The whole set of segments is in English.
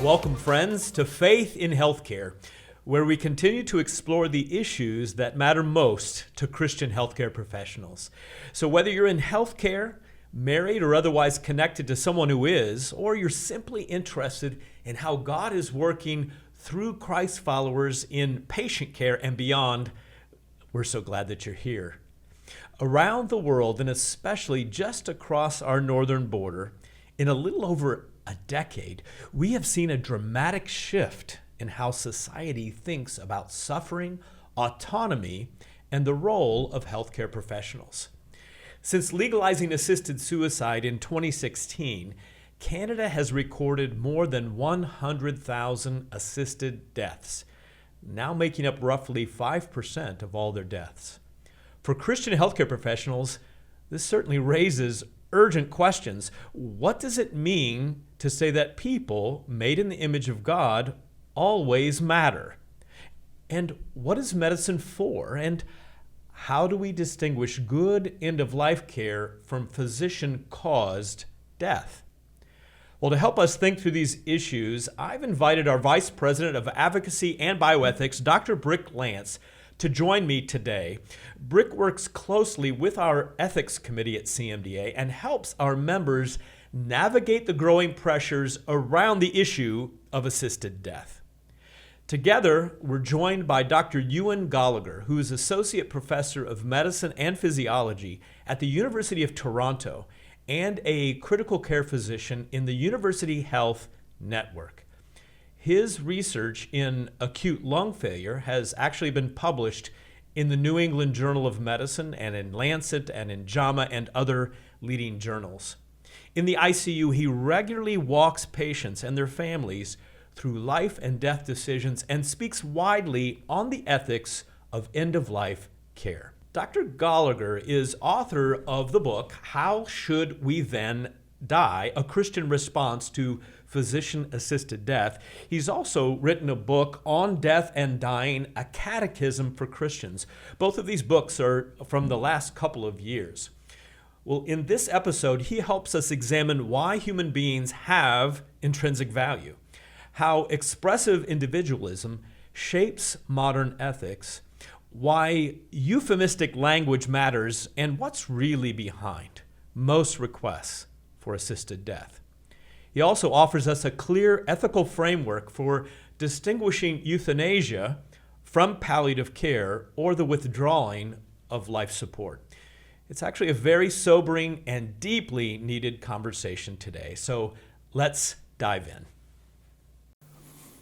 Welcome, friends, to Faith in Healthcare, where we continue to explore the issues that matter most to Christian healthcare professionals. So whether you're in healthcare, married, or otherwise connected to someone who is, or you're simply interested in how God is working through Christ followers in patient care and beyond, we're so glad that you're here. Around the world, and especially just across our northern border, in a little over a decade, we have seen a dramatic shift in how society thinks about suffering, autonomy, and the role of healthcare professionals. Since legalizing assisted suicide in 2016, Canada has recorded more than 100,000 assisted deaths, now making up roughly 5% of all their deaths. For Christian healthcare professionals, this certainly raises urgent questions. What does it mean to say that people made in the image of God always matter? And what is medicine for? And how do we distinguish good end-of-life care from physician-caused death? Well, to help us think through these issues, I've invited our Vice President of Advocacy and Bioethics, Dr. Lantz, to join me today. Brick works closely with our ethics committee at CMDA and helps our members navigate the growing pressures around the issue of assisted death. Together, we're joined by Dr. Ewan Goligher, who is Associate Professor of Medicine and Physiology at the University of Toronto and a critical care physician in the University Health Network. His research in acute lung failure has actually been published in the New England Journal of Medicine and in Lancet and in JAMA and other leading journals. In the ICU, he regularly walks patients and their families through life and death decisions and speaks widely on the ethics of end-of-life care. Dr. Gallagher is author of the book, How Should We Then Die? A Christian Response to Physician-Assisted Death. He's also written a book on death and dying, a catechism for Christians. Both of these books are from the last couple of years. Well, in this episode, he helps us examine why human beings have intrinsic value, how expressive individualism shapes modern ethics, why euphemistic language matters, and what's really behind most requests for assisted death. He also offers us a clear ethical framework for distinguishing euthanasia from palliative care or the withdrawing of life support. It's actually a very sobering and deeply needed conversation today. So let's dive in.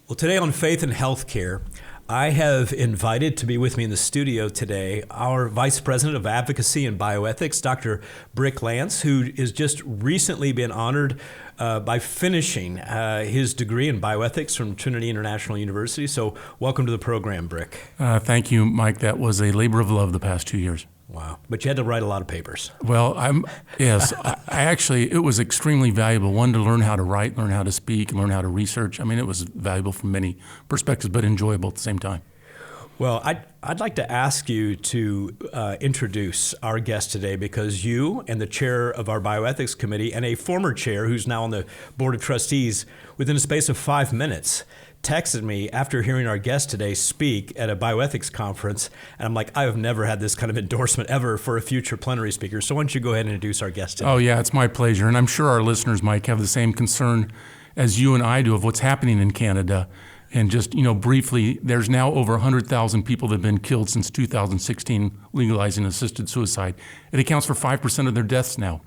Well, today on Faith in Healthcare, I have invited to be with me in the studio today our Vice President of Advocacy and Bioethics, Dr. Lantz, who has just recently been honored by finishing his degree in bioethics from Trinity International University. So welcome to the program, Brick. Thank you, Mike. That was a labor of love the past 2 years. Wow. But you had to write a lot of papers. Well, I actually, it was extremely valuable. One, to learn how to write, learn how to speak, learn how to research. I mean, it was valuable from many perspectives, but enjoyable at the same time. Well, I'd like to ask you to introduce our guest today, because you and the chair of our bioethics committee and a former chair who's now on the board of trustees, within a space of 5 minutes, texted me after hearing our guest today speak at a bioethics conference, and I'm like, I have never had this kind of endorsement ever for a future plenary speaker. So why don't you go ahead and introduce our guest today? Oh yeah, it's my pleasure. And I'm sure our listeners, Mike, have the same concern as you and I do of what's happening in Canada. And just, briefly, there's now over 100,000 people that have been killed since 2016 legalizing assisted suicide. It accounts for 5% of their deaths now.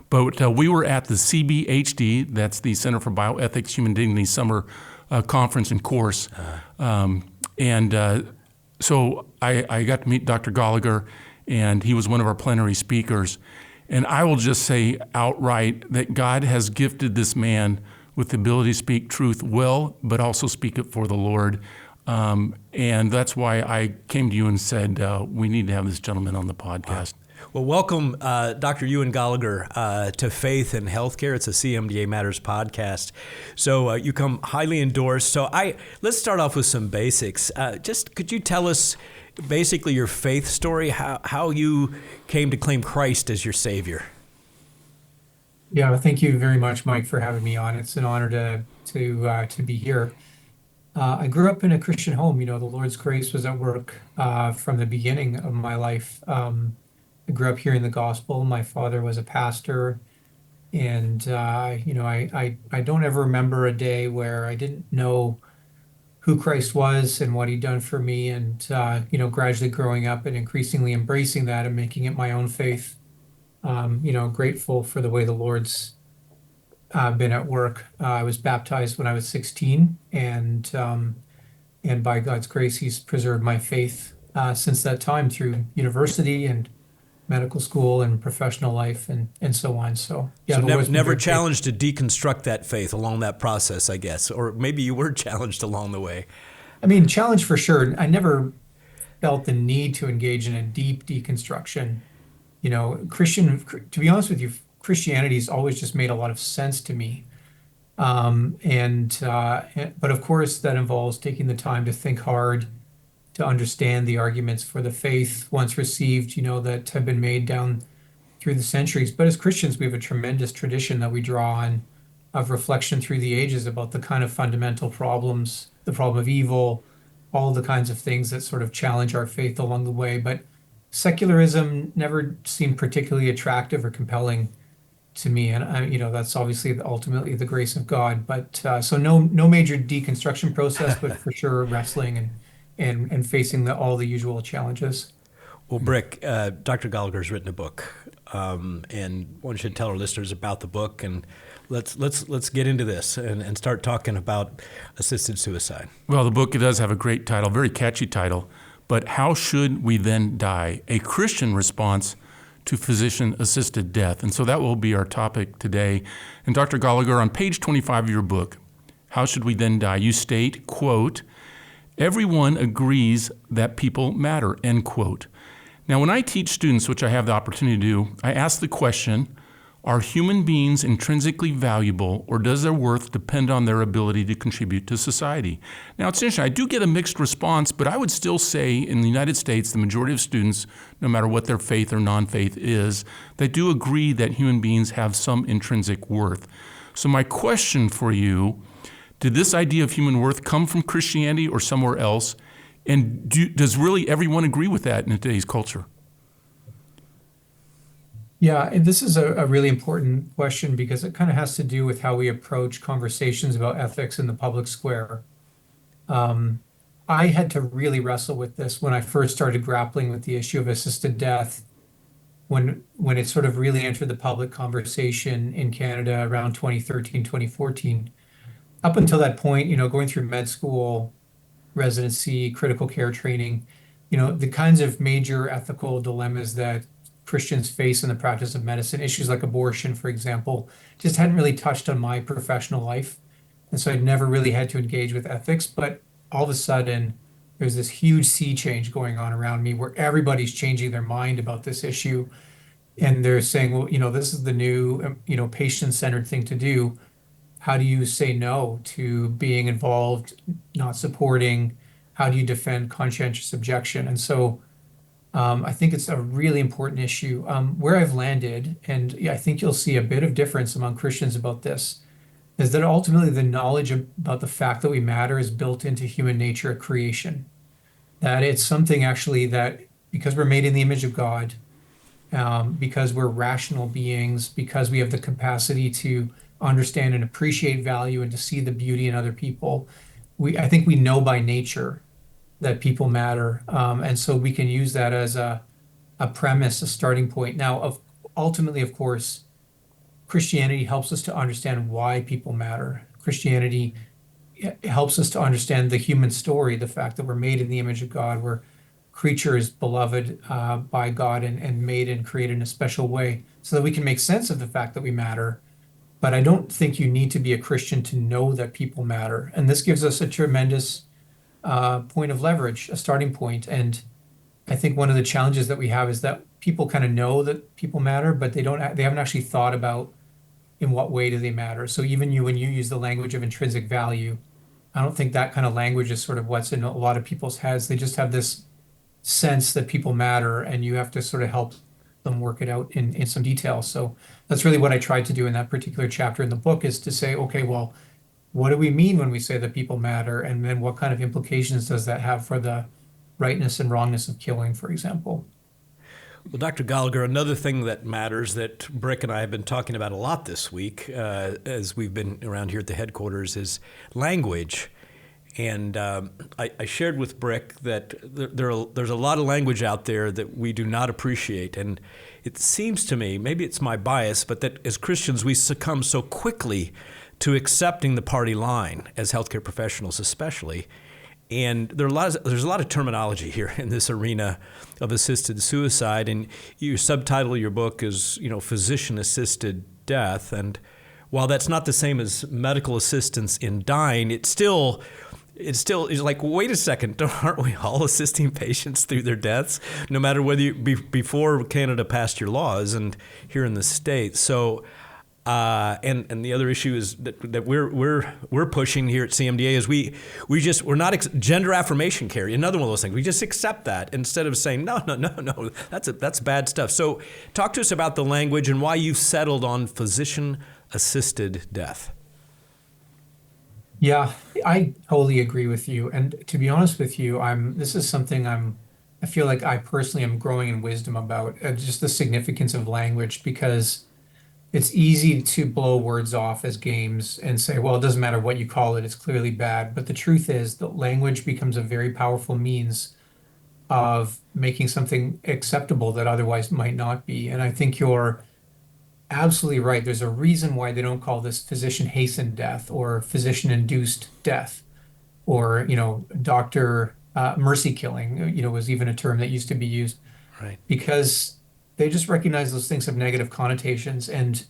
But we were at the CBHD, that's the Center for Bioethics, Human Dignity Summer Conference and course. So I got to meet Dr. Gallagher, and he was one of our plenary speakers. And I will just say outright that God has gifted this man with the ability to speak truth well, but also speak it for the Lord. And that's why I came to you and said, we need to have this gentleman on the podcast. Well, welcome, Dr. Ewan Goligher, to Faith in Healthcare. It's a CMDA Matters podcast. So you come highly endorsed. So let's start off with some basics. Just could you tell us basically your faith story, how you came to claim Christ as your Savior? Yeah, thank you very much, Mike, for having me on. It's an honor to be here. I grew up in a Christian home. You know, the Lord's grace was at work from the beginning of my life. I grew up hearing the gospel. My father was a pastor, and I don't ever remember a day where I didn't know who Christ was and what he'd done for me. And gradually growing up and increasingly embracing that and making it my own faith. Grateful for the way the Lord's been at work. I was baptized when I was 16, and by God's grace, He's preserved my faith since that time through university and medical school and professional life and so on. So yeah, So the never, Lord's been never very faithful. challenged to deconstruct that faith along that process, I guess, or maybe you were challenged along the way. I mean, challenge for sure. I never felt the need to engage in a deep deconstruction. To be honest with you, Christianity's always just made a lot of sense to me. But of course, that involves taking the time to think hard, to understand the arguments for the faith once received, that have been made down through the centuries. But as Christians, we have a tremendous tradition that we draw on of reflection through the ages about the kind of fundamental problems, the problem of evil, all the kinds of things that sort of challenge our faith along the way. But secularism never seemed particularly attractive or compelling to me, and that's obviously ultimately the grace of God. But so no major deconstruction process, but for sure wrestling and facing all the usual challenges. Well, Brick, Dr. Gallagher's written a book, and one should tell our listeners about the book. And let's get into this and start talking about assisted suicide. Well, the book does have a great title, very catchy title, but How Should We Then Die? A Christian Response to Physician-Assisted Death. And so that will be our topic today. And Dr. Gallagher, on page 25 of your book, How Should We Then Die? You state, quote, "Everyone agrees that people matter," end quote. Now, when I teach students, which I have the opportunity to do, I ask the question, are human beings intrinsically valuable, or does their worth depend on their ability to contribute to society? Now, it's interesting. I do get a mixed response, but I would still say in the United States, the majority of students, no matter what their faith or non-faith is, they do agree that human beings have some intrinsic worth. So my question for you, did this idea of human worth come from Christianity or somewhere else? And does really everyone agree with that in today's culture? Yeah, and this is a really important question because it kind of has to do with how we approach conversations about ethics in the public square. I had to really wrestle with this when I first started grappling with the issue of assisted death, when it sort of really entered the public conversation in Canada around 2013, 2014. Up until that point, going through med school, residency, critical care training, the kinds of major ethical dilemmas that Christians face in the practice of medicine, issues like abortion, for example, just hadn't really touched on my professional life. And so I'd never really had to engage with ethics. But all of a sudden, there's this huge sea change going on around me where everybody's changing their mind about this issue. And they're saying, well, this is the new, patient-centered thing to do. How do you say no to being involved, not supporting? How do you defend conscientious objection? And so I think it's a really important issue. Where I've landed, and yeah, I think you'll see a bit of difference among Christians about this, is that ultimately the knowledge about the fact that we matter is built into human nature at creation. That it's something actually that because we're made in the image of God, because we're rational beings, because we have the capacity to understand and appreciate value and to see the beauty in other people, I think we know by nature that people matter. And so we can use that as a premise, a starting point. Now, ultimately, of course, Christianity helps us to understand why people matter. Christianity helps us to understand the human story, the fact that we're made in the image of God, we're creatures beloved by God and made and created in a special way, so that we can make sense of the fact that we matter. But I don't think you need to be a Christian to know that people matter. And this gives us a tremendous point of leverage, a starting point. And I think one of the challenges that we have is that people kind of know that people matter, but they haven't actually thought about in what way do they matter. So even when you use the language of intrinsic value, I don't think that kind of language is sort of what's in a lot of people's heads. They just have this sense that people matter, and you have to sort of help them work it out in some detail. So that's really what I tried to do in that particular chapter in the book, is to say, okay, well, what do we mean when we say that people matter? And then what kind of implications does that have for the rightness and wrongness of killing, for example? Well, Dr. Gallagher, another thing that matters that Brick and I have been talking about a lot this week, as we've been around here at the headquarters, is language. And I shared with Brick that there's a lot of language out there that we do not appreciate. And it seems to me, maybe it's my bias, but that as Christians, we succumb so quickly to accepting the party line, as healthcare professionals especially. And there's a lot of terminology here in this arena of assisted suicide. And your subtitle of your book is, physician-assisted death. And while that's not the same as medical assistance in dying, it still is like, wait a second, aren't we all assisting patients through their deaths, no matter whether before Canada passed your laws and here in the States? So. And the other issue is that we're pushing here at CMDA is we're not gender affirmation care. Another one of those things. We just accept that instead of saying no. That's bad stuff. So talk to us about the language and why you've settled on physician-assisted death. Yeah, I totally agree with you. And to be honest with you, this is something I feel like I personally am growing in wisdom about, just the significance of language, because it's easy to blow words off as games and say, well, it doesn't matter what you call it, it's clearly bad. But the truth is that language becomes a very powerful means of making something acceptable that otherwise might not be. And I think you're absolutely right. There's a reason why they don't call this physician-hastened death or physician-induced death, or, doctor mercy killing, was even a term that used to be used. Right. Because they just recognize those things have negative connotations. And,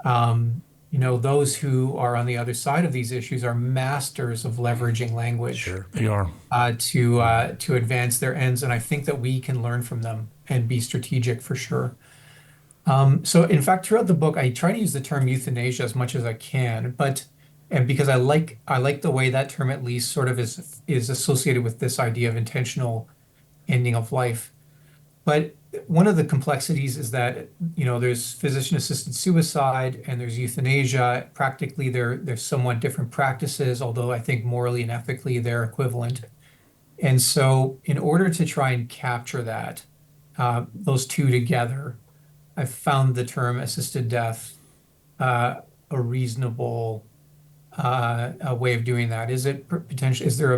those who are on the other side of these issues are masters of leveraging language. Sure, they are. To advance their ends. And I think that we can learn from them and be strategic for sure. So in fact, throughout the book, I try to use the term euthanasia as much as I can, and because I like the way that term at least sort of is associated with this idea of intentional ending of life. But one of the complexities is that, there's physician-assisted suicide and there's euthanasia. Practically, they're somewhat different practices, although I think morally and ethically they're equivalent. And so in order to try and capture that, those two together, I found the term assisted death a reasonable way of doing that. Is it potentially? Is there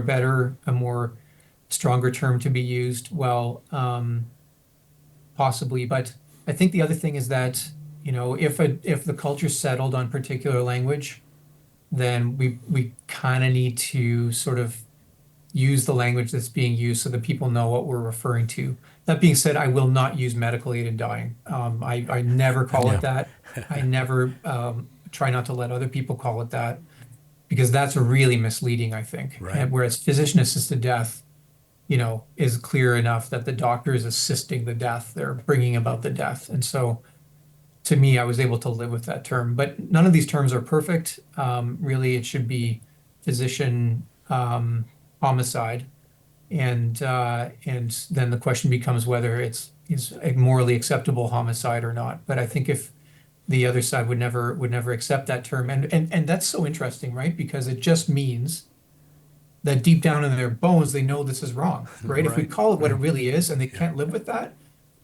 a more stronger term to be used? Well, possibly, but I think the other thing is that, if the culture settled on particular language, then we kind of need to sort of use the language that's being used so that people know what we're referring to. That being said, I will not use medical aid in dying. I never call it that. I never try not to let other people call it that, because that's really misleading, I think. Right. And whereas physician-assisted death, is clear enough that the doctor is assisting the death. They're bringing about the death. And so to me, I was able to live with that term. But none of these terms are perfect. Really, it should be physician homicide. And then the question becomes whether it's a morally acceptable homicide or not. But I think if the other side would never accept that term. And that's so interesting, right? Because it just means that deep down in their bones, they know this is wrong, right? If we call it what it really is and they can't live with that,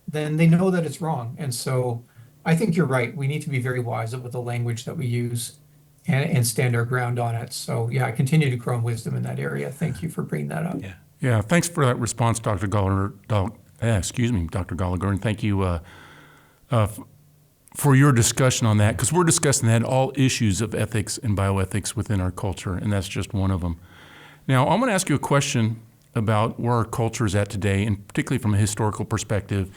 then they know that it's wrong. And so I think you're right. We need to be very wise with the language that we use and stand our ground on it. So yeah, I continue to grow in wisdom in that area. Thank you for bringing that up. Yeah, thanks for that response, Dr. Gallagher. Dr. Gallagher, and thank you for your discussion on that, because we're discussing that all issues of ethics and bioethics within our culture, and that's just one of them. Now, I'm going to ask you a question about where our culture is at today, and particularly from a historical perspective,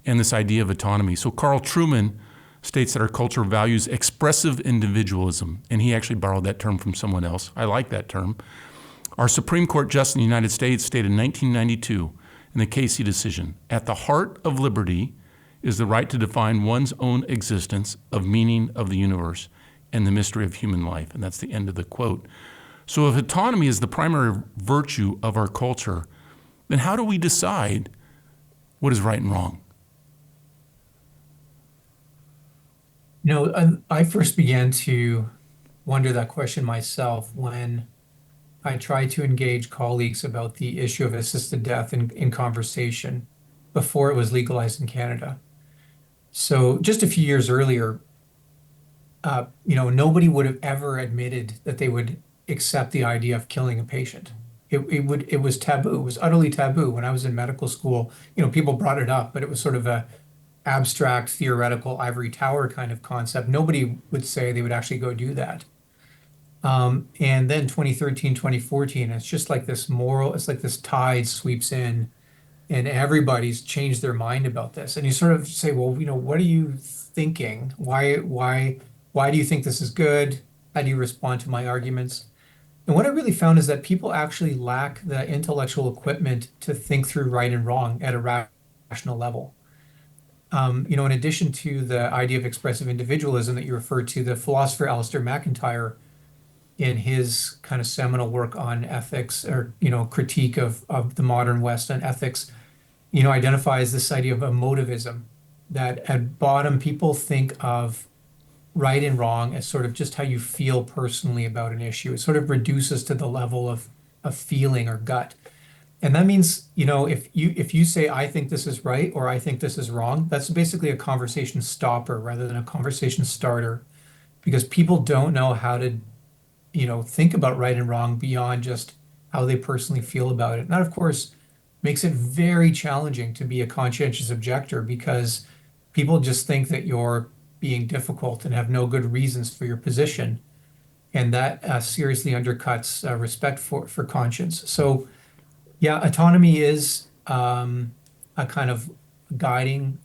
and this idea of autonomy. So Carl Trueman states that our culture values expressive individualism, and he actually borrowed that term from someone else. I like that term. Our Supreme Court Justice in the United States stated in 1992 in the Casey decision, "At the heart of liberty is the right to define one's own existence, of meaning of the universe, and the mystery of human life." And that's the end of the quote. So if autonomy is the primary virtue of our culture, then how do we decide what is right and wrong? I first began to wonder that question myself when I tried to engage colleagues about the issue of assisted death in conversation before it was legalized in Canada. So just a few years earlier, nobody would have ever admitted that they would accept the idea of killing a patient. It was taboo. It was utterly taboo. When I was in medical school, people brought it up, but it was sort of a abstract, theoretical ivory tower kind of concept. Nobody would say they would actually go do that. And then 2013, 2014, it's just like it's like this tide sweeps in and everybody's changed their mind about this. And you sort of say, well, what are you thinking? Why do you think this is good? How do you respond to my arguments? And what I really found is that people actually lack the intellectual equipment to think through right and wrong at a rational level. In addition to the idea of expressive individualism that you referred to, the philosopher Alistair MacIntyre, in his kind of seminal work on ethics or, critique of the modern West and ethics, identifies this idea of emotivism, that at bottom people think of right and wrong as sort of just how you feel personally about an issue. It sort of reduces to the level of feeling or gut. And that means, if you say, I think this is right or I think this is wrong, that's basically a conversation stopper rather than a conversation starter, because people don't know how to, think about right and wrong beyond just how they personally feel about it. And that, of course, makes it very challenging to be a conscientious objector because people just think that you're being difficult and have no good reasons for your position. And that seriously undercuts respect for conscience. So, yeah, autonomy is a kind of guiding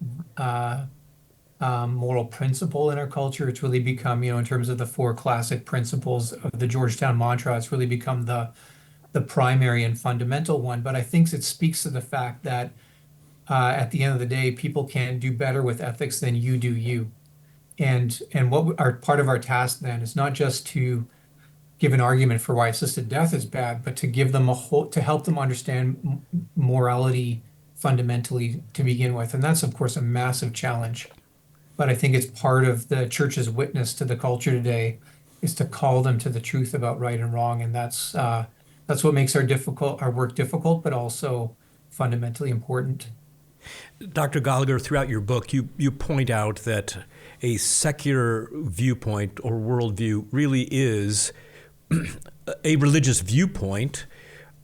moral principle in our culture. It's really become, in terms of the four classic principles of the Georgetown mantra, it's really become the primary and fundamental one. But I think it speaks to the fact that at the end of the day, people can do better with ethics than you do you. And what our part of our task then is not just to give an argument for why assisted death is bad, but to give them to help them understand morality fundamentally to begin with. And that's, of course, a massive challenge. But I think it's part of the church's witness to the culture today is to call them to the truth about right and wrong. And that's what makes our work difficult, but also fundamentally important. Dr. Gallagher, throughout your book, you point out that a secular viewpoint or worldview really is a religious viewpoint.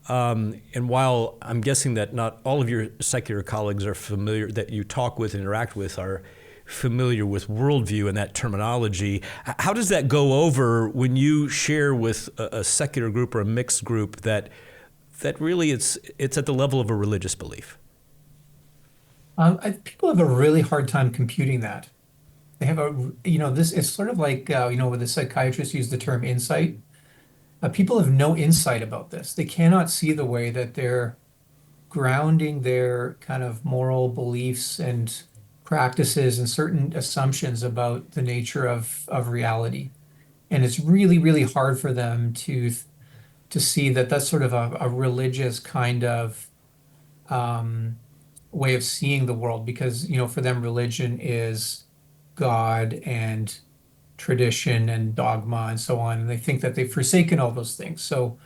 And while I'm guessing that not all of your secular colleagues are familiar, that you talk with and interact with, are familiar with worldview and that terminology, how does that go over when you share with a secular group or a mixed group that really it's at the level of a religious belief? People have a really hard time computing that. They have it's sort of like, when the psychiatrists use the term insight. People have no insight about this. They cannot see the way that they're grounding their kind of moral beliefs and practices and certain assumptions about the nature of reality. And it's really, really hard for them to see that that's sort of a religious kind of way of seeing the world, because, for them, religion is God and tradition and dogma and so on. And they think that they've forsaken all those things. So,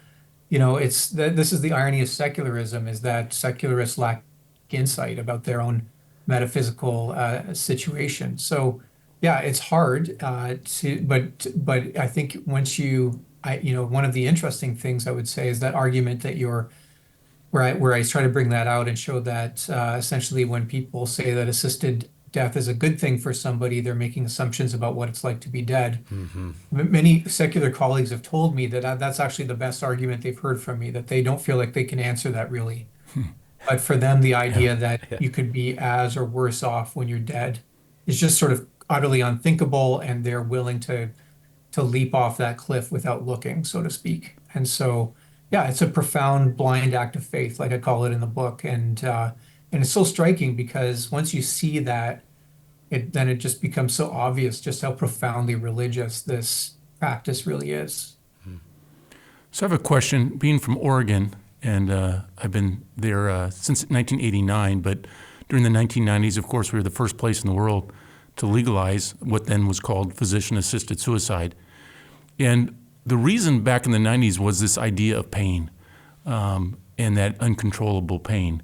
this is the irony of secularism, is that secularists lack insight about their own metaphysical situation. So, yeah, it's hard but I think once one of the interesting things I would say is that argument that where I try to bring that out and show that essentially when people say that assisted death is a good thing for somebody, they're making assumptions about what it's like to be dead. Mm-hmm. Many secular colleagues have told me that that's actually the best argument they've heard from me, that they don't feel like they can answer that really. But for them, the idea that you could be as or worse off when you're dead is just sort of utterly unthinkable, and they're willing to leap off that cliff without looking, so to speak. And so, yeah, it's a profound blind act of faith, like I call it in the book. And it's so striking because once you see that, then it just becomes so obvious just how profoundly religious this practice really is. So I have a question. Being from Oregon, and I've been there since 1989, but during the 1990s, of course, we were the first place in the world to legalize what then was called physician-assisted suicide. And the reason back in the 90s was this idea of pain and that uncontrollable pain.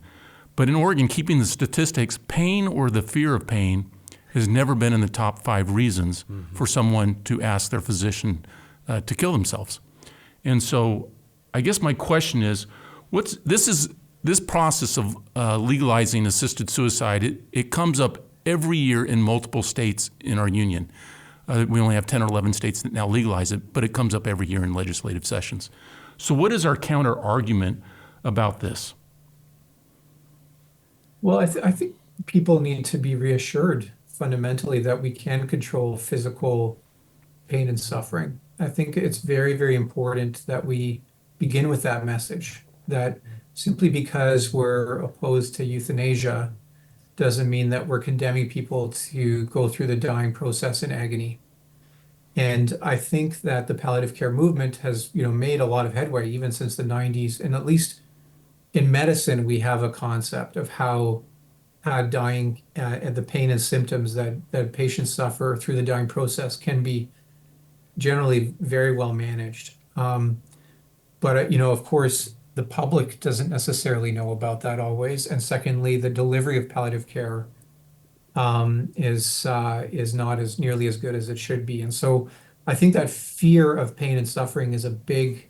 But in Oregon, keeping the statistics, pain or the fear of pain has never been in the top 5 reasons for someone to ask their physician to kill themselves. And so I guess my question is, this process of legalizing assisted suicide, it comes up every year in multiple states in our union. We only have 10 or 11 states that now legalize it, but it comes up every year in legislative sessions. So what is our counter argument about this? Well, I think people need to be reassured fundamentally that we can control physical pain and suffering. I think it's very, very important that we begin with that message, that simply because we're opposed to euthanasia doesn't mean that we're condemning people to go through the dying process in agony. And I think that the palliative care movement has, made a lot of headway even since the 90s. And at least in medicine, we have a concept of how dying and the pain and symptoms that patients suffer through the dying process can be generally very well managed. But, of course, the public doesn't necessarily know about that always. And secondly, the delivery of palliative care is not as nearly as good as it should be. And so I think that fear of pain and suffering is a big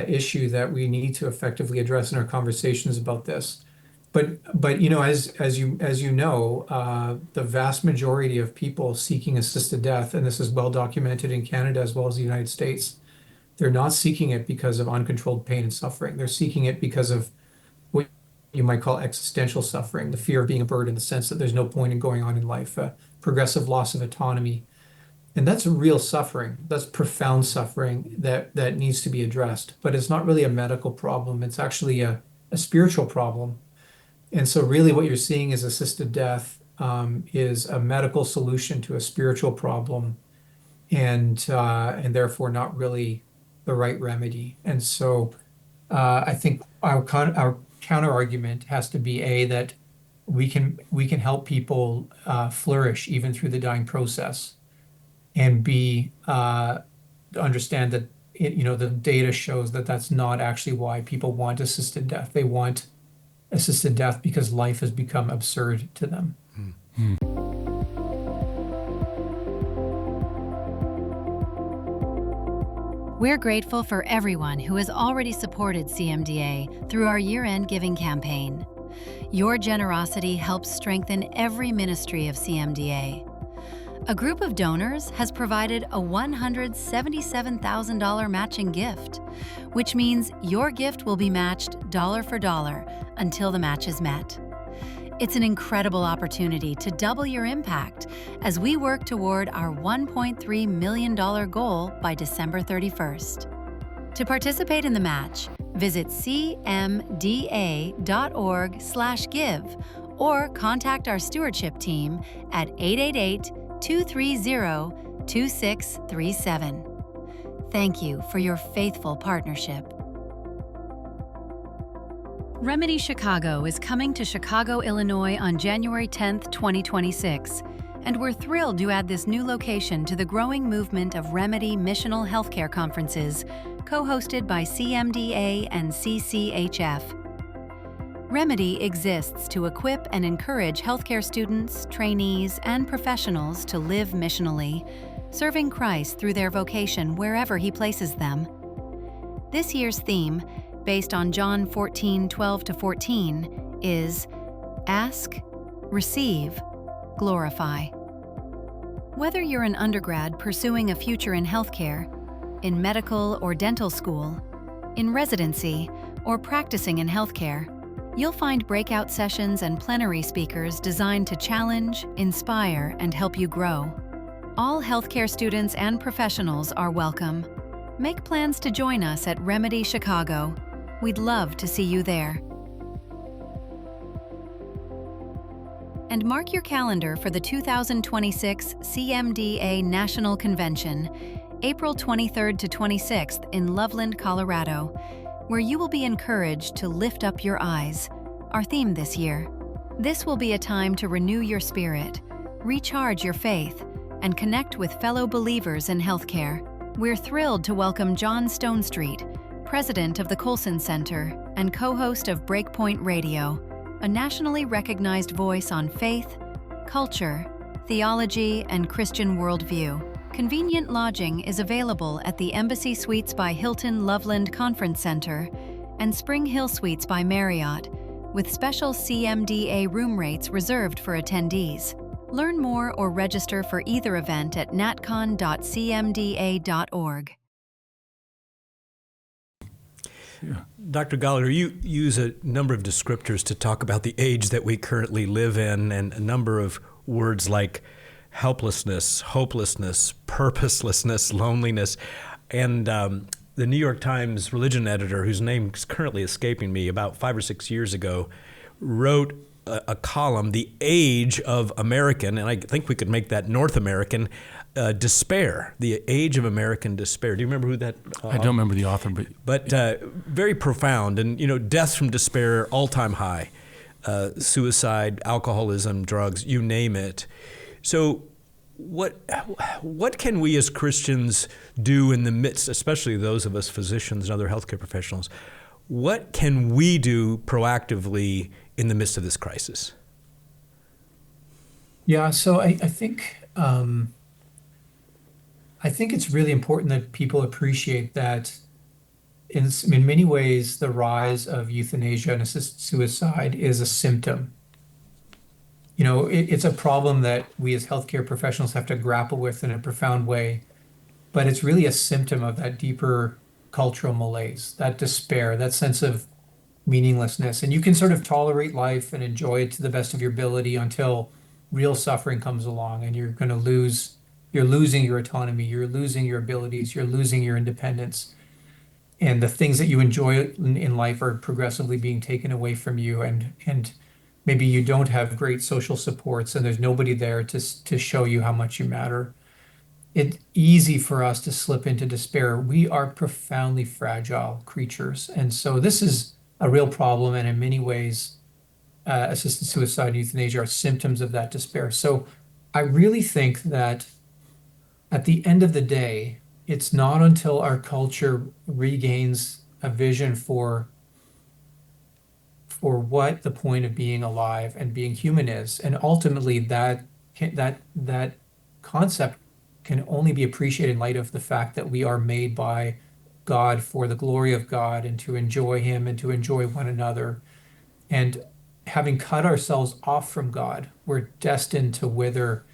issue that we need to effectively address in our conversations about this. But as you know, the vast majority of people seeking assisted death, and this is well documented in Canada as well as the United States, they're not seeking it because of uncontrolled pain and suffering. They're seeking it because of what you might call existential suffering, the fear of being a burden, the sense that there's no point in going on in life, progressive loss of autonomy. And that's real suffering. That's profound suffering that needs to be addressed. But it's not really a medical problem. It's actually a spiritual problem. And so really what you're seeing is assisted death is a medical solution to a spiritual problem, and therefore not really the right remedy. And so I think our counter argument has to be that we can help people flourish even through the dying process, and B, understand that the data shows that that's not actually why people want assisted death. They want assisted death because life has become absurd to them. We're grateful for everyone who has already supported CMDA through our year-end giving campaign. Your generosity helps strengthen every ministry of CMDA. A group of donors has provided a $177,000 matching gift, which means your gift will be matched dollar for dollar until the match is met. It's an incredible opportunity to double your impact as we work toward our $1.3 million goal by December 31st. To participate in the match, visit cmda.org/give or contact our stewardship team at 888-230-2637. Thank you for your faithful partnership. Remedy Chicago is coming to Chicago, Illinois on January 10th, 2026, and we're thrilled to add this new location to the growing movement of Remedy Missional Healthcare Conferences, co-hosted by CMDA and CCHF. Remedy exists to equip and encourage healthcare students, trainees, and professionals to live missionally, serving Christ through their vocation wherever He places them. This year's theme, based on John 14:12-14, is Ask, Receive, Glorify. Whether you're an undergrad pursuing a future in healthcare, in medical or dental school, in residency, or practicing in healthcare, you'll find breakout sessions and plenary speakers designed to challenge, inspire, and help you grow. All healthcare students and professionals are welcome. Make plans to join us at Remedy Chicago. We'd love to see you there. And mark your calendar for the 2026 CMDA National Convention, April 23rd to 26th in Loveland, Colorado, where you will be encouraged to lift up your eyes, our theme this year. This will be a time to renew your spirit, recharge your faith, and connect with fellow believers in healthcare. We're thrilled to welcome John Stonestreet, president of the Colson Center and co-host of Breakpoint Radio, a nationally recognized voice on faith, culture, theology, and Christian worldview. Convenient lodging is available at the Embassy Suites by Hilton Loveland Conference Center and Spring Hill Suites by Marriott, with special CMDA room rates reserved for attendees. Learn more or register for either event at natcon.cmda.org. Yeah. Dr. Gallagher, you use a number of descriptors to talk about the age that we currently live in, and a number of words like helplessness, hopelessness, purposelessness, loneliness. And the New York Times religion editor, whose name is currently escaping me, about 5 or 6 years ago, wrote a column, The Age of American, and I think we could make that North American, despair, the age of American despair. Do you remember who that? I don't remember the author, but very profound. And deaths from despair, all-time high, suicide, alcoholism, drugs, you name it. So, what can we as Christians do in the midst, especially those of us physicians and other healthcare professionals? What can we do proactively in the midst of this crisis? Yeah, so I think it's really important that people appreciate that in many ways, the rise of euthanasia and assisted suicide is a symptom. It's a problem that we as healthcare professionals have to grapple with in a profound way, but it's really a symptom of that deeper cultural malaise, that despair, that sense of meaninglessness. And you can sort of tolerate life and enjoy it to the best of your ability until real suffering comes along, and you're losing your autonomy, you're losing your abilities, you're losing your independence. And the things that you enjoy in life are progressively being taken away from you. And maybe you don't have great social supports, and there's nobody there to show you how much you matter. It's easy for us to slip into despair. We are profoundly fragile creatures. And so this is a real problem. And in many ways, assisted suicide and euthanasia are symptoms of that despair. So I really think that at the end of the day, it's not until our culture regains a vision for what the point of being alive and being human is, and ultimately that concept can only be appreciated in light of the fact that we are made by God for the glory of God and to enjoy Him and to enjoy one another. And having cut ourselves off from God, we're destined to wither,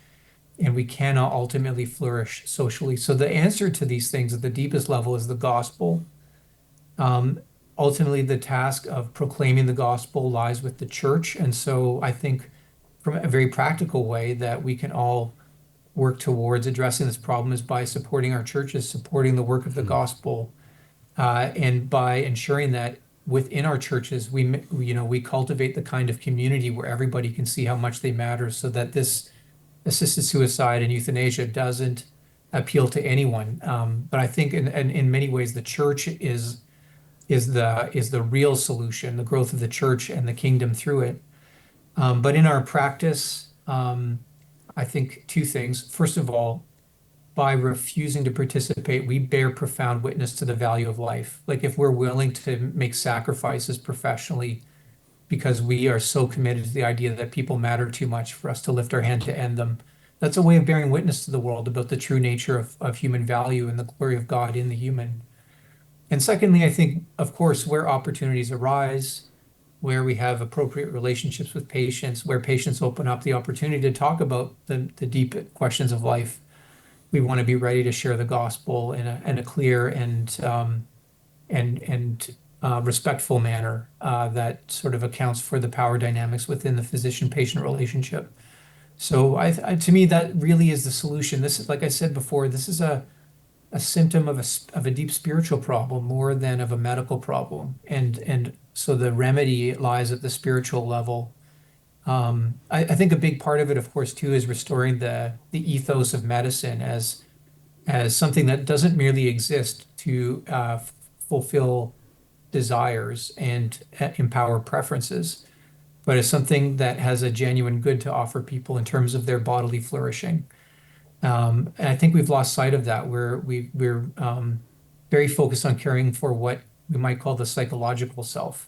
and we cannot ultimately flourish socially. So the answer to these things at the deepest level is the gospel. Ultimately, the task of proclaiming the gospel lies with the church. And so I think from a very practical way that we can all work towards addressing this problem is by supporting our churches, supporting the work of the gospel, and by ensuring that within our churches, we cultivate the kind of community where everybody can see how much they matter, so that this assisted suicide and euthanasia doesn't appeal to anyone. But I think in many ways, the church is the real solution, the growth of the church and the kingdom through it. But in our practice, I think two things. First of all, by refusing to participate, we bear profound witness to the value of life. Like if we're willing to make sacrifices professionally because we are so committed to the idea that people matter too much for us to lift our hand to end them, that's a way of bearing witness to the world about the true nature of human value and the glory of God in the human. And secondly, I think, of course, where opportunities arise, where we have appropriate relationships with patients, where patients open up the opportunity to talk about the deep questions of life, we want to be ready to share the gospel in a clear and respectful manner that sort of accounts for the power dynamics within the physician-patient relationship. So to me, that really is the solution. This is, like I said before, this is a symptom of a deep spiritual problem more than of a medical problem. And so the remedy lies at the spiritual level. I think a big part of it, of course, too, is restoring the ethos of medicine as something that doesn't merely exist to fulfill desires and empower preferences, but as something that has a genuine good to offer people in terms of their bodily flourishing. And I think we've lost sight of that, where we're very focused on caring for what we might call the psychological self,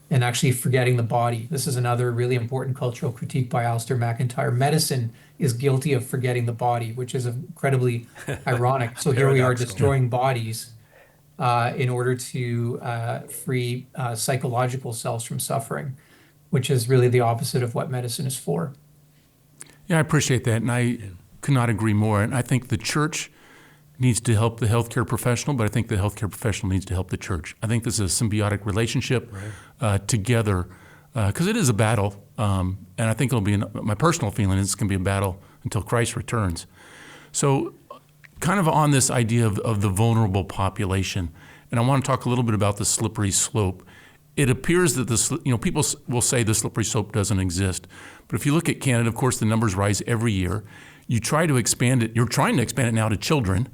and actually forgetting the body. This is another really important cultural critique by Alistair McIntyre. Medicine is guilty of forgetting the body, which is incredibly ironic. So here we are destroying bodies in order to free psychological selves from suffering, which is really the opposite of what medicine is for. Yeah, I appreciate that, and I could not agree more. And I think the church needs to help the healthcare professional, but I think the healthcare professional needs to help the church. I think this is a symbiotic relationship together, because it is a battle, and I think it'll be, my personal feeling is it's going to be a battle until Christ returns. So kind of on this idea of the vulnerable population, and I want to talk a little bit about the slippery slope. It appears that people will say the slippery slope doesn't exist, but if you look at Canada, of course, the numbers rise every year. You try to expand it. You're trying to expand it now to children.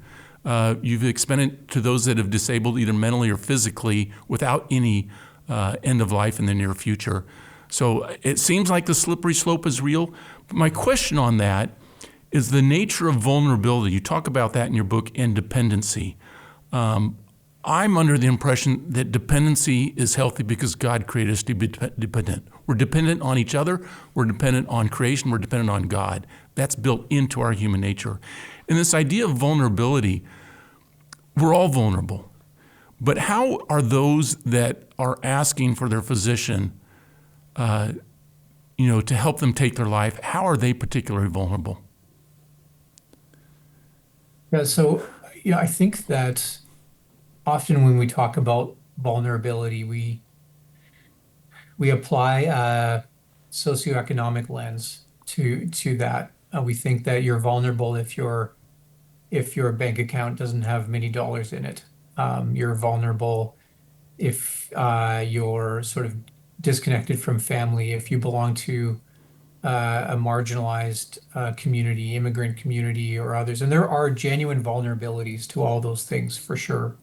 You've expanded it to those that have disabled either mentally or physically without any end of life in the near future. So it seems like the slippery slope is real. But my question on that is the nature of vulnerability. You talk about that in your book, Independency. I'm under the impression that dependency is healthy because God created us to be dependent. We're dependent on each other. We're dependent on creation. We're dependent on God. That's built into our human nature. And this idea of vulnerability, we're all vulnerable. But how are those that are asking for their physician, to help them take their life, how are they particularly vulnerable? Yeah, so I think that often when we talk about vulnerability, we apply a socioeconomic lens to that. We think that you're vulnerable if your bank account doesn't have many dollars in it. You're vulnerable if you're sort of disconnected from family, if you belong to a marginalized community, immigrant community, or others. And there are genuine vulnerabilities to all those things for sure.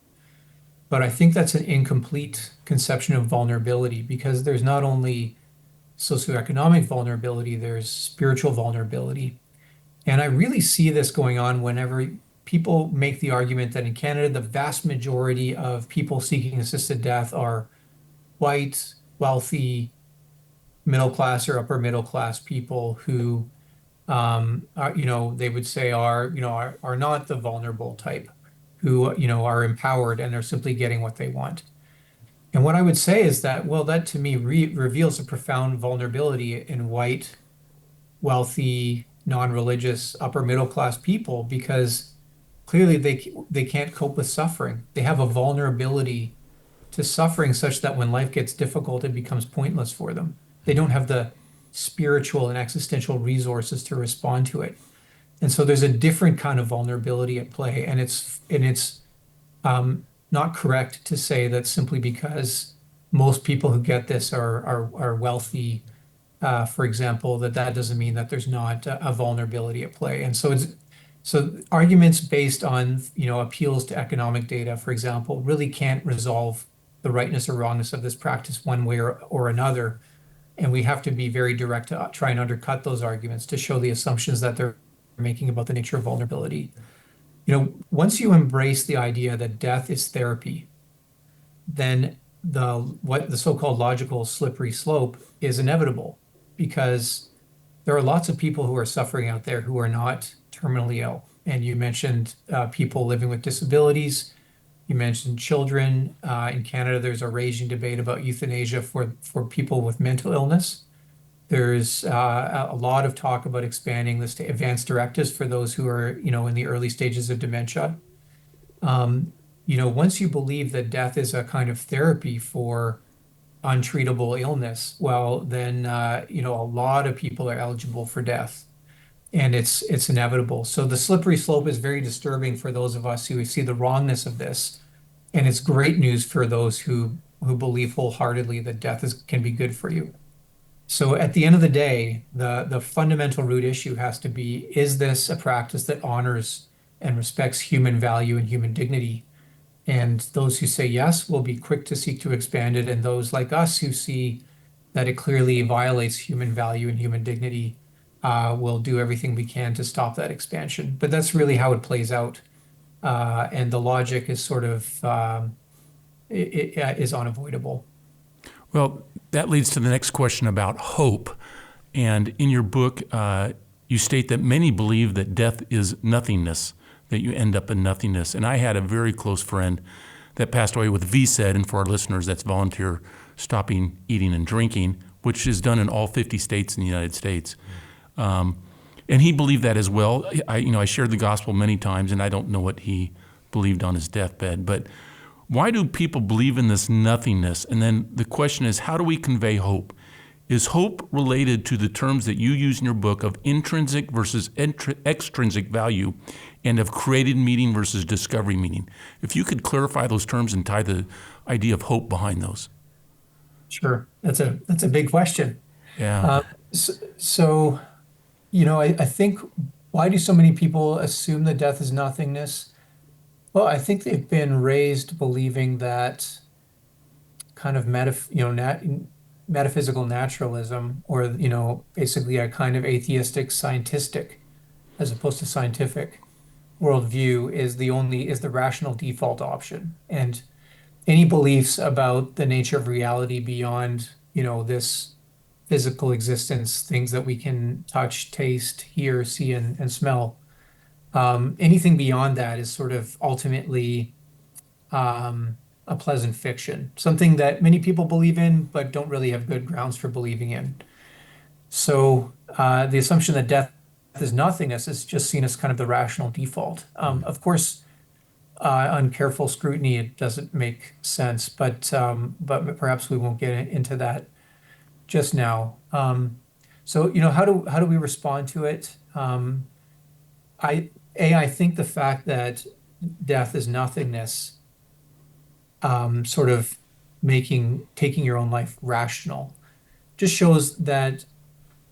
But I think that's an incomplete conception of vulnerability, because there's not only socioeconomic vulnerability, there's spiritual vulnerability. And I really see this going on whenever people make the argument that in Canada, the vast majority of people seeking assisted death are white, wealthy, middle class or upper middle class people who, they would say are not the vulnerable type, who, are empowered and are simply getting what they want. And what I would say is that, well, that to me reveals a profound vulnerability in white, wealthy, non-religious, upper middle class people, because clearly they can't cope with suffering. They have a vulnerability to suffering such that when life gets difficult, it becomes pointless for them. They don't have the spiritual and existential resources to respond to it. And so there's a different kind of vulnerability at play, and it's not correct to say that simply because most people who get this are wealthy, for example, that doesn't mean that there's not a vulnerability at play. And so arguments based on appeals to economic data, for example, really can't resolve the rightness or wrongness of this practice one way or another. And we have to be very direct to try and undercut those arguments to show the assumptions that they're making about the nature of vulnerability. Once you embrace the idea that death is therapy, then the so-called logical slippery slope is inevitable, because there are lots of people who are suffering out there who are not terminally ill. And you mentioned people living with disabilities. You mentioned children. In Canada, there's a raging debate about euthanasia for people with mental illness. There's a lot of talk about expanding this to advance directives for those who are, in the early stages of dementia. Once you believe that death is a kind of therapy for untreatable illness, well, then, a lot of people are eligible for death, and it's inevitable. So the slippery slope is very disturbing for those of us who see the wrongness of this, and it's great news for those who believe wholeheartedly that death can be good for you. So at the end of the day, the fundamental root issue has to be, is this a practice that honors and respects human value and human dignity? And those who say yes will be quick to seek to expand it. And those like us who see that it clearly violates human value and human dignity, we'll do everything we can to stop that expansion. But that's really how it plays out. And the logic is sort of is unavoidable. Well, that leads to the next question about hope. And in your book, you state that many believe that death is nothingness, that you end up in nothingness. And I had a very close friend that passed away with VSED, and for our listeners, that's volunteer stopping eating and drinking, which is done in all 50 states in the United States. And he believed that as well. I shared the gospel many times, and I don't know what he believed on his deathbed. But why do people believe in this nothingness? And then the question is, how do we convey hope? Is hope related to the terms that you use in your book of intrinsic versus extrinsic value and of created meaning versus discovery meaning? If you could clarify those terms and tie the idea of hope behind those. Sure. That's a big question. Yeah. So, I think, why do so many people assume that death is nothingness? Well, I think they've been raised believing that kind of metaphysical naturalism, or basically a kind of atheistic scientistic as opposed to scientific worldview is the rational default option. And any beliefs about the nature of reality beyond this physical existence, things that we can touch, taste, hear, see, and smell, anything beyond that is sort of ultimately a pleasant fiction, something that many people believe in but don't really have good grounds for believing in. So the assumption that death is nothingness is just seen as kind of the rational default. Of course, on careful scrutiny, it doesn't make sense, but perhaps we won't get into that just now. So how do we respond to it? I think the fact that death is nothingness, sort of taking your own life rational, just shows that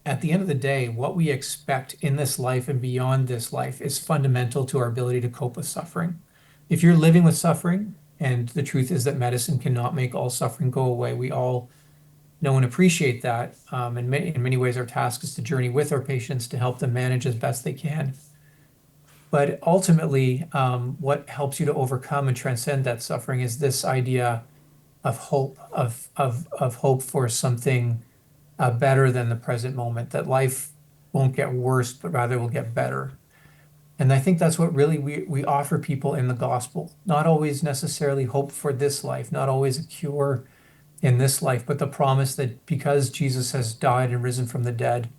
at the end of the day, what we expect in this life and beyond this life is fundamental to our ability to cope with suffering. If you're living with suffering, and the truth is that medicine cannot make all suffering go away, we all know and appreciate that. In many ways, our task is to journey with our patients to help them manage as best they can. But ultimately, what helps you to overcome and transcend that suffering is this idea of hope, of hope for something better than the present moment, that life won't get worse, but rather will get better. And I think that's what really we offer people in the gospel. Not always necessarily hope for this life, not always a cure in this life, but the promise that because Jesus has died and risen from the dead,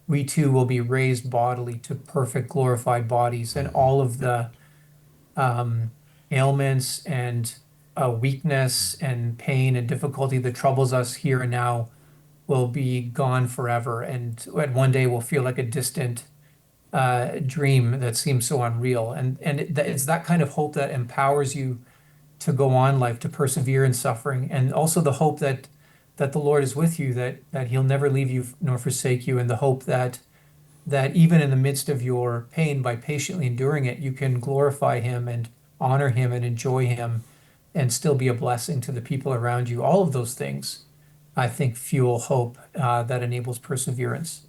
we too will be raised bodily to perfect glorified bodies, and all of the ailments and weakness and pain and difficulty that troubles us here and now will be gone forever. And one day we'll feel like a distant dream that seems so unreal. And it's that kind of hope that empowers you to go on life, to persevere in suffering, and also the hope that the Lord is with you, that he'll never leave you nor forsake you, and the hope that even in the midst of your pain, by patiently enduring it, you can glorify him and honor him and enjoy him and still be a blessing to the people around you. All of those things, I think, fuel hope that enables perseverance.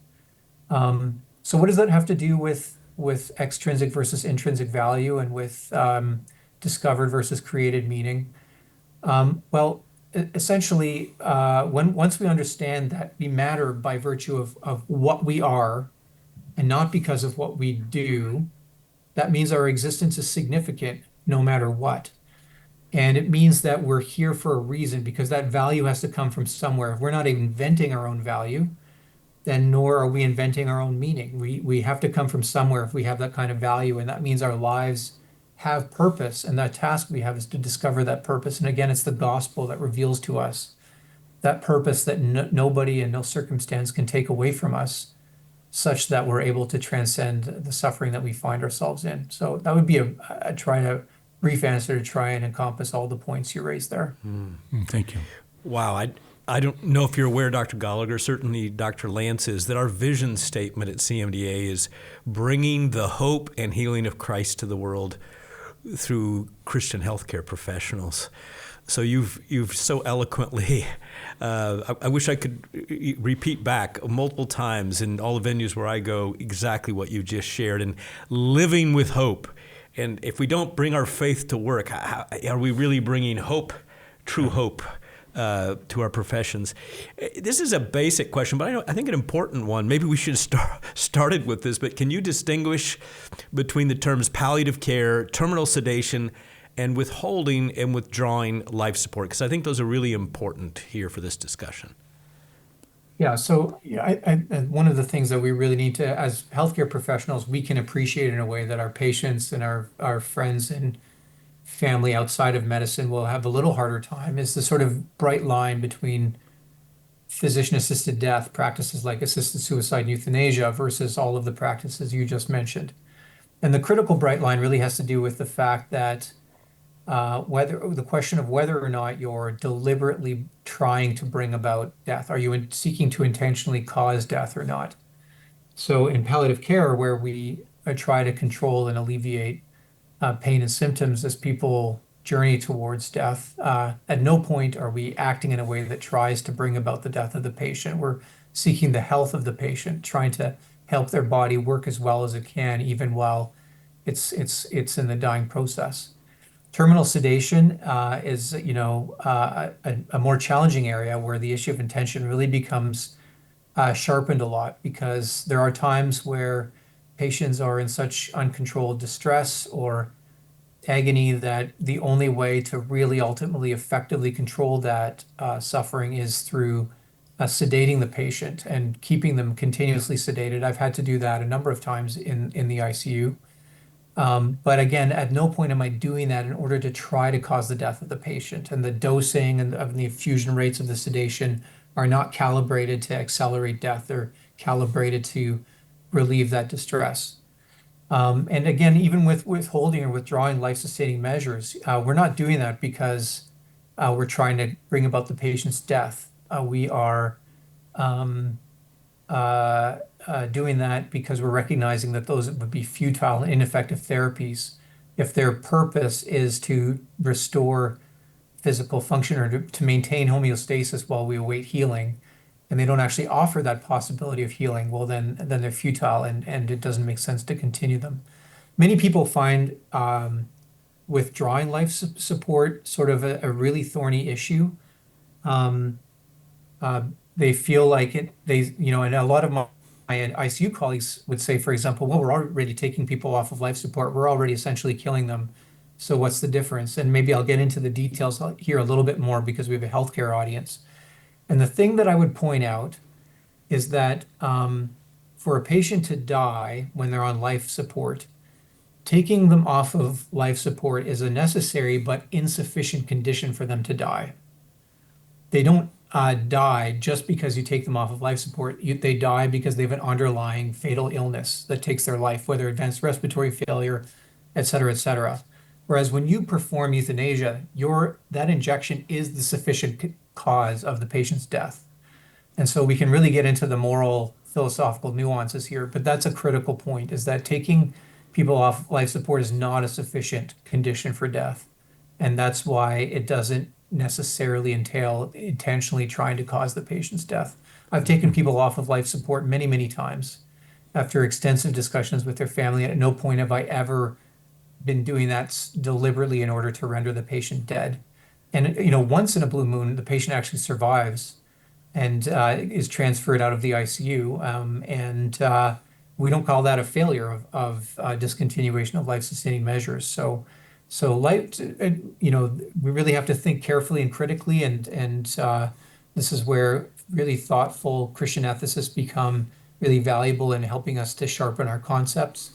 So what does that have to do with extrinsic versus intrinsic value, and with discovered versus created meaning? Well, essentially, once we understand that we matter by virtue of what we are and not because of what we do, that means our existence is significant no matter what. And it means that we're here for a reason, because that value has to come from somewhere. If we're not inventing our own value, then nor are we inventing our own meaning. We have to come from somewhere if we have that kind of value, and that means our lives have purpose, and that task we have is to discover that purpose. And again, it's the gospel that reveals to us that purpose that nobody and no circumstance can take away from us, such that we're able to transcend the suffering that we find ourselves in. So that would be a brief answer to try and encompass all the points you raised there. Thank you. Wow. I don't know if you're aware, Dr. Gallagher, certainly Dr. Lantz is, that our vision statement at CMDA is bringing the hope and healing of Christ to the world through Christian healthcare professionals. So you've so eloquently, I wish I could repeat back multiple times in all the venues where I go exactly what you just shared, and living with hope. And if we don't bring our faith to work, are we really bringing hope, true hope, to our professions? This is a basic question, but I think an important one. Maybe we should have started with this, but can you distinguish between the terms palliative care, terminal sedation, and withholding and withdrawing life support? Because I think those are really important here for this discussion. Yeah, so one of the things that we really need to, as healthcare professionals, we can appreciate in a way that our patients and our friends and family outside of medicine will have a little harder time, is the sort of bright line between physician-assisted death, practices like assisted suicide and euthanasia, versus all of the practices you just mentioned. And the critical bright line really has to do with the fact that the question of whether or not you're deliberately trying to bring about death. Are you seeking to intentionally cause death or not? So in palliative care, where we try to control and alleviate pain and symptoms as people journey towards death, at no point are we acting in a way that tries to bring about the death of the patient. We're seeking the health of the patient, trying to help their body work as well as it can, even while it's in the dying process. Terminal sedation is, a more challenging area where the issue of intention really becomes sharpened a lot, because there are times where patients are in such uncontrolled distress or agony that the only way to really ultimately effectively control that suffering is through sedating the patient and keeping them continuously sedated. I've had to do that a number of times in the ICU. But again, at no point am I doing that in order to try to cause the death of the patient. And the dosing and of the infusion rates of the sedation are not calibrated to accelerate death. They're calibrated to relieve that distress. And again, even with withholding or withdrawing life-sustaining measures, we're not doing that because we're trying to bring about the patient's death. We are doing that because we're recognizing that those would be futile and ineffective therapies if their purpose is to restore physical function or to maintain homeostasis while we await healing, and they don't actually offer that possibility of healing. Well, then they're futile, and it doesn't make sense to continue them. Many people find withdrawing life support sort of a really thorny issue. They feel like and a lot of my ICU colleagues would say, for example, well, we're already taking people off of life support. We're already essentially killing them. So what's the difference? And maybe I'll get into the details here a little bit more because we have a healthcare audience. And the thing that I would point out is that for a patient to die when they're on life support, taking them off of life support is a necessary but insufficient condition for them to die. They don't die just because you take them off of life support. They die because they have an underlying fatal illness that takes their life, whether advanced respiratory failure, et cetera, et cetera. Whereas when you perform euthanasia, that injection is the sufficient cause of the patient's death. And so we can really get into the moral, philosophical nuances here, but that's a critical point, is that taking people off life support is not a sufficient condition for death. And that's why it doesn't necessarily entail intentionally trying to cause the patient's death. I've taken people off of life support many, many times after extensive discussions with their family. At no point have I ever been doing that deliberately in order to render the patient dead. And once in a blue moon, the patient actually survives and is transferred out of the ICU. And we don't call that a failure of discontinuation of life-sustaining measures. So we really have to think carefully and critically, and this is where really thoughtful Christian ethicists become really valuable in helping us to sharpen our concepts.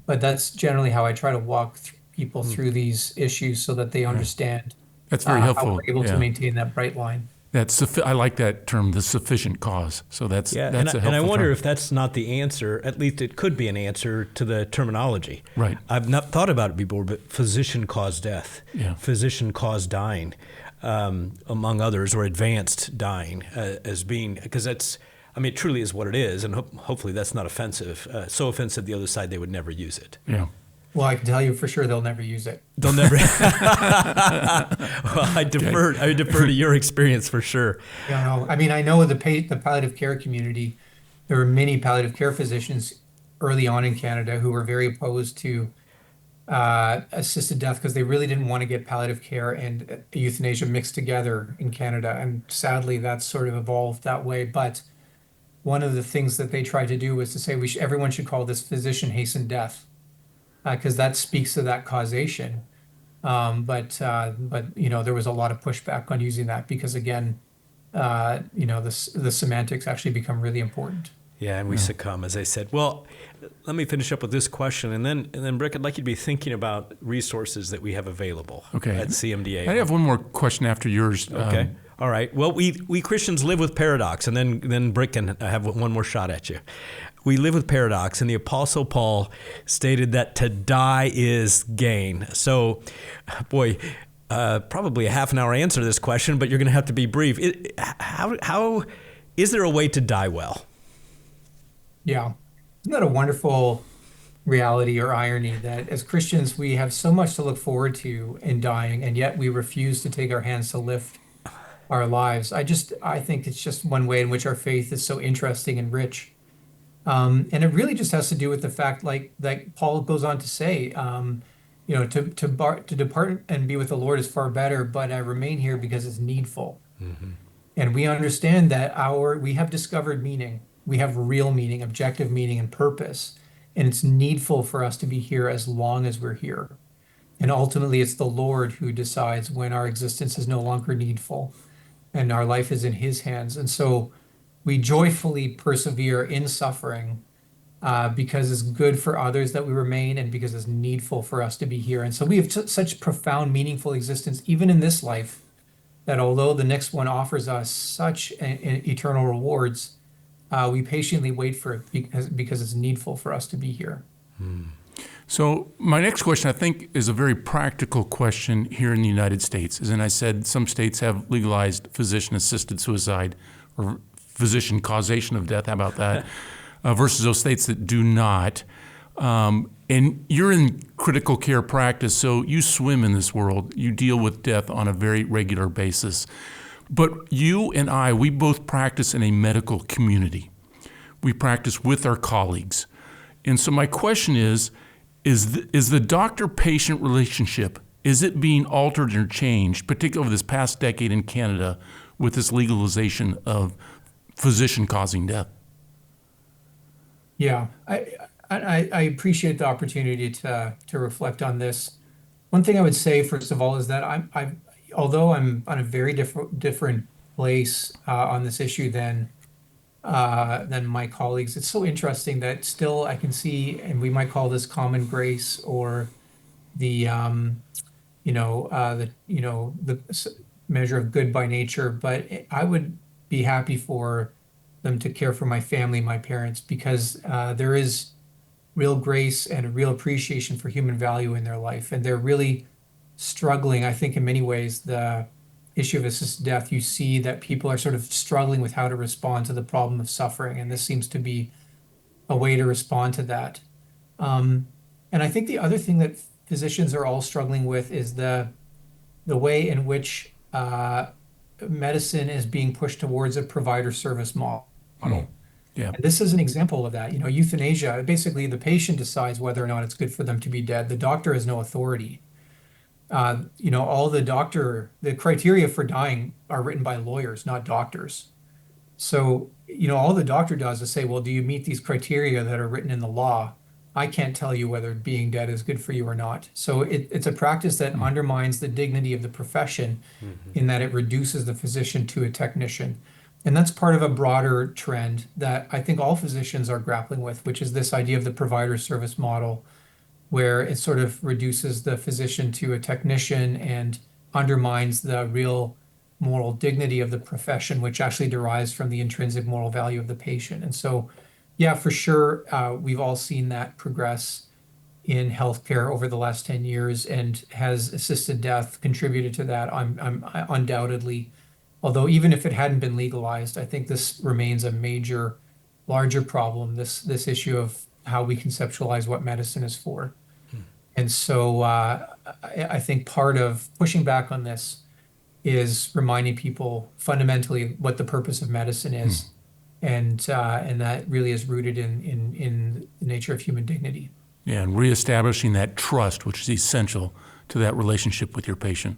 But that's generally how I try to walk people through these issues so that they understand. That's very helpful. How we're able to maintain that bright line. I like that term, the sufficient cause. So that's a helpful and I wonder term. if that's not the answer. At least it could be an answer to the terminology. Right. I've not thought about it before, but physician caused death, physician caused dying, among others, or advanced dying as being, because it truly is what it is, and hopefully that's not offensive. So offensive the other side, they would never use it. Yeah. Well, I can tell you for sure they'll never use it. They'll never. Well, I defer to your experience for sure. I mean, I know the palliative care community, there were many palliative care physicians early on in Canada who were very opposed to assisted death because they really didn't want to get palliative care and euthanasia mixed together in Canada. And sadly, that's sort of evolved that way. But one of the things that they tried to do was to say everyone should call this physician hastened death because that speaks to that causation. But there was a lot of pushback on using that because again, the semantics actually become really important. Yeah, and we succumb, as I said. Well, let me finish up with this question, and then Brick, I'd like you to be thinking about resources that we have available at CMDA. I have one more question after yours. Okay. All right. Well, we Christians live with paradox, and then Brick can have one more shot at you. We live with paradox, and the Apostle Paul stated that to die is gain. So, boy, probably a half an hour answer to this question, but you're going to have to be brief. How is there a way to die well? Yeah. Isn't that a wonderful reality or irony that as Christians, we have so much to look forward to in dying, and yet we refuse to take our hands to lift our lives? I think it's just one way in which our faith is so interesting and rich. And it really just has to do with the fact, like Paul goes on to say, to depart and be with the Lord is far better, but I remain here because it's needful. Mm-hmm. And we understand that we have discovered meaning. We have real meaning, objective meaning, and purpose. And it's needful for us to be here as long as we're here. And ultimately, it's the Lord who decides when our existence is no longer needful and our life is in his hands. And so we joyfully persevere in suffering because it's good for others that we remain and because it's needful for us to be here. And so we have such profound, meaningful existence, even in this life, that although the next one offers us such eternal rewards, we patiently wait for it because it's needful for us to be here. So my next question, I think, is a very practical question here in the United States. As I said, some states have legalized physician-assisted suicide or physician causation of death. How about that? Versus those states that do not. And you're in critical care practice, so you swim in this world. You deal with death on a very regular basis. But you and we both practice in a medical community. We practice with our colleagues. And so my question is the doctor-patient relationship, is it being altered or changed, particularly over this past decade in Canada with this legalization of physician causing death? Yeah, I appreciate the opportunity to reflect on this. One thing I would say, first of all, is that although I'm on a very different place on this issue than my colleagues, it's so interesting that still I can see, and we might call this common grace or the measure of good by nature. But I would be happy for them to care for my family, my parents, because there is real grace and a real appreciation for human value in their life, and they're really struggling. I think in many ways, the issue of assisted death, you see that people are sort of struggling with how to respond to the problem of suffering, and this seems to be a way to respond to that. And I think the other thing that physicians are all struggling with is the way in which medicine is being pushed towards a provider service model. Yeah. And this is an example of that. Euthanasia, basically the patient decides whether or not it's good for them to be dead. The doctor has no authority. The criteria for dying are written by lawyers, not doctors. So, all the doctor does is say, well, do you meet these criteria that are written in the law? I can't tell you whether being dead is good for you or not. So it's a practice that undermines the dignity of the profession in that it reduces the physician to a technician. And that's part of a broader trend that I think all physicians are grappling with, which is this idea of the provider service model, where it sort of reduces the physician to a technician and undermines the real moral dignity of the profession, which actually derives from the intrinsic moral value of the patient. And so, yeah, for sure, we've all seen that progress in healthcare over the last 10 years, and has assisted death contributed to that? I'm undoubtedly. Although even if it hadn't been legalized, I think this remains a major, larger problem, this issue of how we conceptualize what medicine is for. And so I think part of pushing back on this is reminding people fundamentally what the purpose of medicine is, and that really is rooted in the nature of human dignity. Yeah, and reestablishing that trust, which is essential to that relationship with your patient.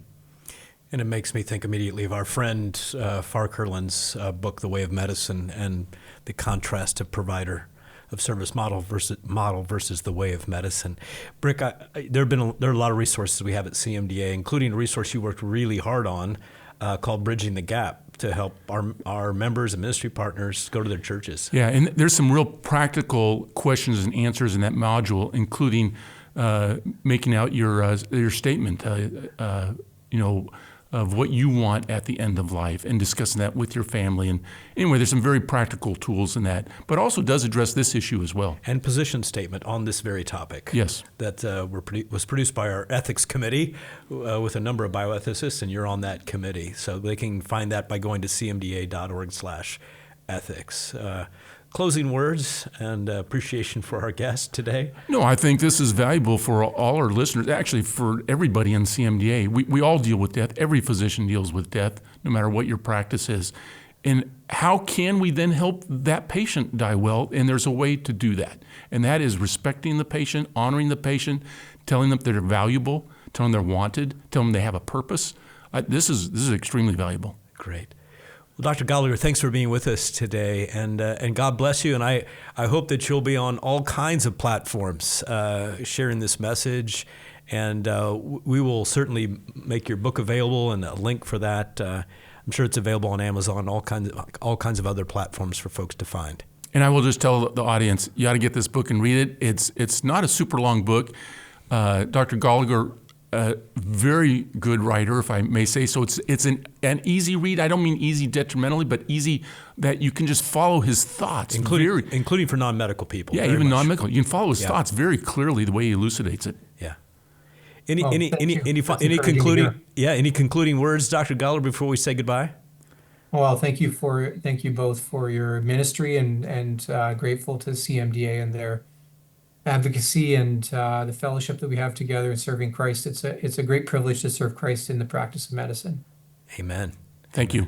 And it makes me think immediately of our friend Farkerland's book, The Way of Medicine, and the contrast of provider of service model versus the way of medicine. Brick, there are a lot of resources we have at CMDA, including a resource you worked really hard on called Bridging the Gap to help our members and ministry partners go to their churches. Yeah, and there's some real practical questions and answers in that module, including making out your statement, of what you want at the end of life and discussing that with your family. And anyway, there's some very practical tools in that, but also does address this issue as well. And position statement on this very topic. Yes. That was produced by our ethics committee with a number of bioethicists, and you're on that committee. So they can find that by going to cmda.org/ethics. Closing words and appreciation for our guest today. No, I think this is valuable for all our listeners, actually for everybody in CMDA. We all deal with death. Every physician deals with death, no matter what your practice is. And how can we then help that patient die well? And there's a way to do that. And that is respecting the patient, honoring the patient, telling them they're valuable, telling them they're wanted, telling them they have a purpose. This is extremely valuable. Great. Well, Dr. Gallagher, thanks for being with us today, and God bless you. And I hope that you'll be on all kinds of platforms sharing this message, and we will certainly make your book available and a link for that. I'm sure it's available on Amazon, all kinds of other platforms for folks to find. And I will just tell the audience, you ought to get this book and read it. It's not a super long book. Dr. Gallagher, a very good writer, if I may say so. It's an easy read. I don't mean easy detrimentally, but easy that you can just follow his thoughts. Including for non-medical people. Yeah, even non-medical. You can follow his thoughts very clearly the way he elucidates it. Yeah. Any concluding words, Dr. Gallagher, before we say goodbye? Well, thank you both for your ministry, and grateful to CMDA and their advocacy and the fellowship that we have together in serving Christ. It's a great privilege to serve Christ in the practice of medicine. Amen. Thank you.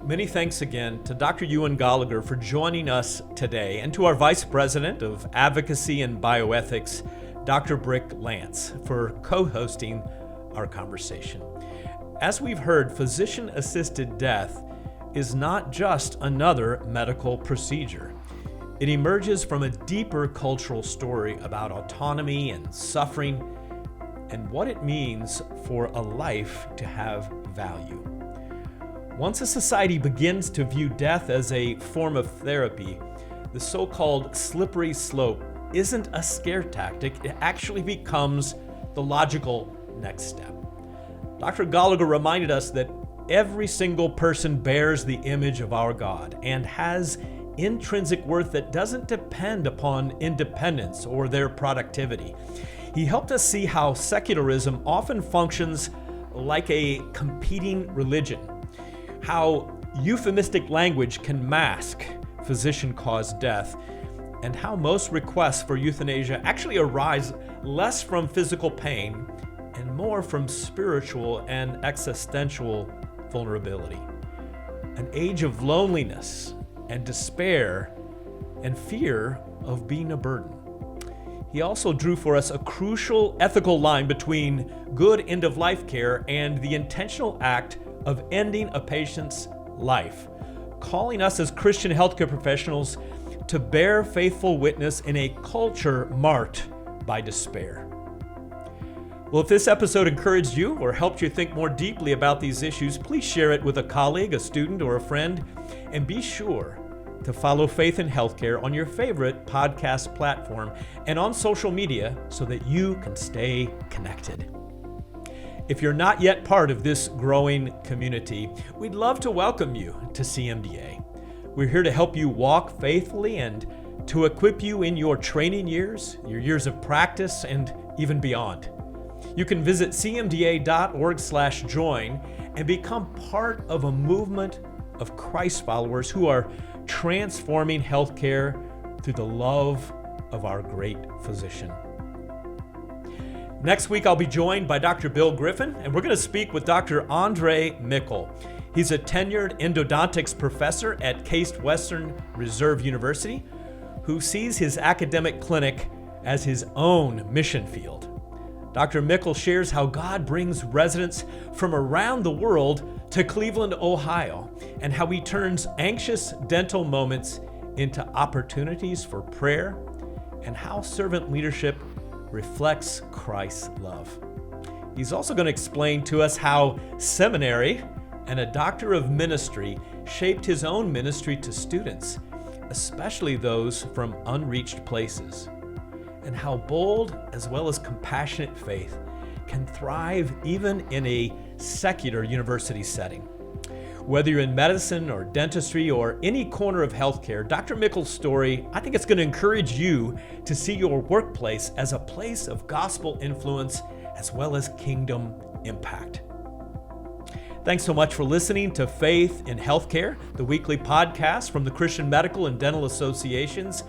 Many thanks again to Dr. Ewan Goligher for joining us today, and to our Vice President of Advocacy and Bioethics, Dr. Brick Lantz, for co-hosting our conversation. As we've heard, physician-assisted death is not just another medical procedure. It emerges from a deeper cultural story about autonomy and suffering, and what it means for a life to have value. Once a society begins to view death as a form of therapy, the so-called slippery slope isn't a scare tactic. It actually becomes the logical next step. Dr. Gallagher reminded us that every single person bears the image of our God and has intrinsic worth that doesn't depend upon independence or their productivity. He helped us see how secularism often functions like a competing religion, how euphemistic language can mask physician-caused death, and how most requests for euthanasia actually arise less from physical pain and more from spiritual and existential vulnerability. An age of loneliness and despair and fear of being a burden. He also drew for us a crucial ethical line between good end-of-life care and the intentional act of ending a patient's life, calling us as Christian healthcare professionals to bear faithful witness in a culture marked by despair. Well, if this episode encouraged you or helped you think more deeply about these issues, please share it with a colleague, a student, or a friend, and be sure to follow Faith in Healthcare on your favorite podcast platform and on social media so that you can stay connected. If you're not yet part of this growing community, we'd love to welcome you to CMDA. We're here to help you walk faithfully and to equip you in your training years, your years of practice, and even beyond. You can visit cmda.org/join and become part of a movement of Christ followers who are transforming healthcare through the love of our great physician. Next week, I'll be joined by Dr. Bill Griffin, and we're going to speak with Dr. Andre Mickle. He's a tenured endodontics professor at Case Western Reserve University, who sees his academic clinic as his own mission field. Dr. Mickle shares how God brings residents from around the world to Cleveland, Ohio, and how he turns anxious dental moments into opportunities for prayer, and how servant leadership reflects Christ's love. He's also going to explain to us how seminary and a doctor of ministry shaped his own ministry to students, especially those from unreached places, and how bold as well as compassionate faith can thrive even in a secular university setting. Whether you're in medicine or dentistry or any corner of healthcare, Dr. Mickle's story, I think it's going to encourage you to see your workplace as a place of gospel influence as well as kingdom impact. Thanks so much for listening to Faith in Healthcare, the weekly podcast from the Christian Medical and Dental Associations,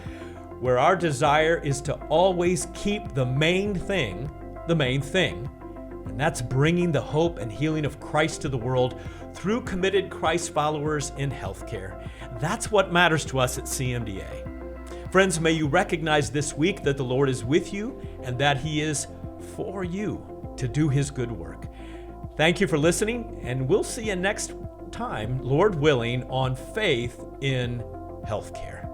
where our desire is to always keep the main thing, and that's bringing the hope and healing of Christ to the world through committed Christ followers in healthcare. That's what matters to us at CMDA. Friends, may you recognize this week that the Lord is with you and that He is for you to do His good work. Thank you for listening, and we'll see you next time, Lord willing, on Faith in Healthcare.